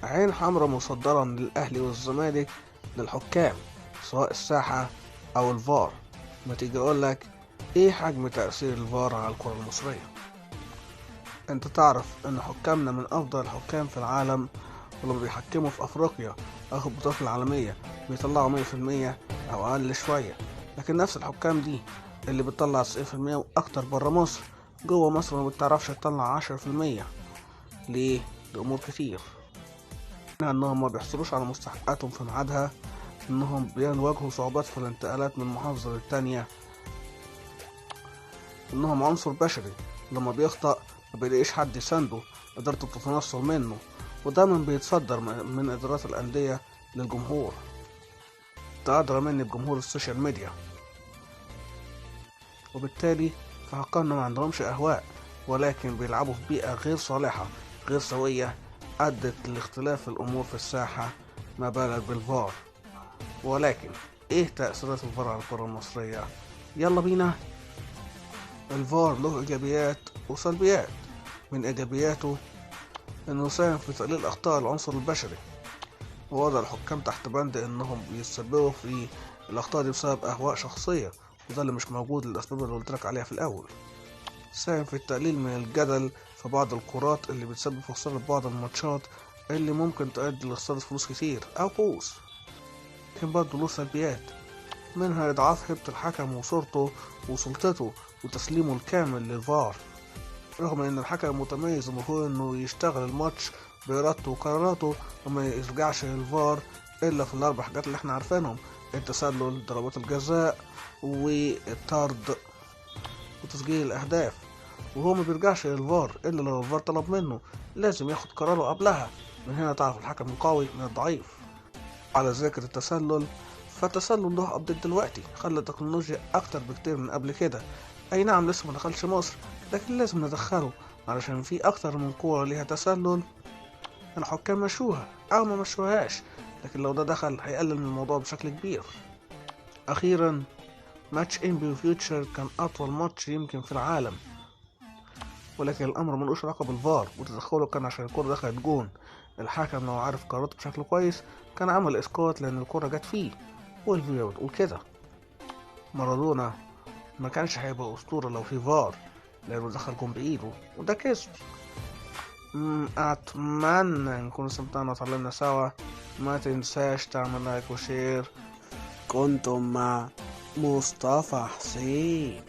عين حمراء مصدرة من الأهلي والزمالك للحكام، سواء الساحة أو الفار. ما تيجي أقولك إيه حجم تأثير الفار على الكرة المصرية؟ أنت تعرف إن حكامنا من أفضل الحكام في العالم، ولما بيحكموا في أفريقيا أو في البطولات العالمية بيطلعوا 100% أو أقل شوية. لكن نفس الحكام دي اللي بتطلع 90% وأكتر برا مصر، جوا مصر ما بتعرفش تطلع 10%. ليه؟ لأمور كتير، انهم ما بيحصلوش على مستحقاتهم في ميعادها، انهم بيواجهوا صعوبات في الانتقالات من محافظة للتانية، انهم عنصر بشري لما بيخطأ ما بيلاقيش حد يسنده، ادارته بتتنصل منه، ودايما بيتصدر من ادارات الاندية للجمهور. ده ادرى مني بجمهور السوشيال ميديا، وبالتالي فحكامنا ما عندهمش اهواء، ولكن بيلعبوا في بيئة غير صالحة غير سوية ادت لاختلاف الامور في الساحة، ما بالك بالفار. ولكن ايه تأثيرات الفار على الكرة المصرية؟ يلا بينا. الفار له ايجابيات وسلبيات. من ايجابياته انه يساهم في تقليل اخطاء العنصر البشري، ووضع الحكام تحت بند انهم بيسببوا في الاخطاء دي بسبب اهواء شخصية، وده اللي مش موجود للاسباب اللي قلتلك عليها في الاول. ساهم في التقليل من الجدل في بعض الكرات اللي بتسبب في خسارة بعض الماتشات اللي ممكن تؤدي لخسارة فلوس كتير او كؤوس. لكن برضه له سلبيات، منها إضعاف هيبة الحكم وصورته وسلطته وتسليمه الكامل للفار. رغم إن الحكم متميز ومفروض إنه يشتغل الماتش بإرادته وقراراته، وما يرجعش للفار إلا في الأربع حاجات اللي إحنا عارفينهم: التسلل، ضربات الجزاء، والطرد، وتسجيل الأهداف. وهو ما بيرجعش للفار إلا لو الفار طلب منه، لازم ياخد قراره قبلها. من هنا تعرف الحكم القوي من الضعيف. على ذكر التسلل، فالتسلل له أبديت دلوقتي، خلى التكنولوجيا أكتر بكتير من قبل كده. أي نعم لسه ما دخلش مصر، لكن لازم ندخله علشان في أكتر من كورة ليها تسلل الحكام مشوها أو ما مشوهاش، لكن لو ده دخل هيقلل من الموضوع بشكل كبير. أخيرا، ماتش إنبي وفيوتشر كان أطول ماتش يمكن في العالم، ولكن الأمر ملوش علاقة بالفار وتدخله كان عشان الكورة دخلت جون. الحكم لو عارف قراراته بشكل كويس كان عمل إسقاط لأن الكورة جت فيه، والفيديو بتقول كده. مارادونا ما كانش هيبقى أسطورة لو في فار، لأنه دخل جون بإيده وده كسب. أتمنى نكون استمتعنا وتعلمنا سوا. ما تنساش تعمل لايك وشير. كنتم مع مصطفى حسين.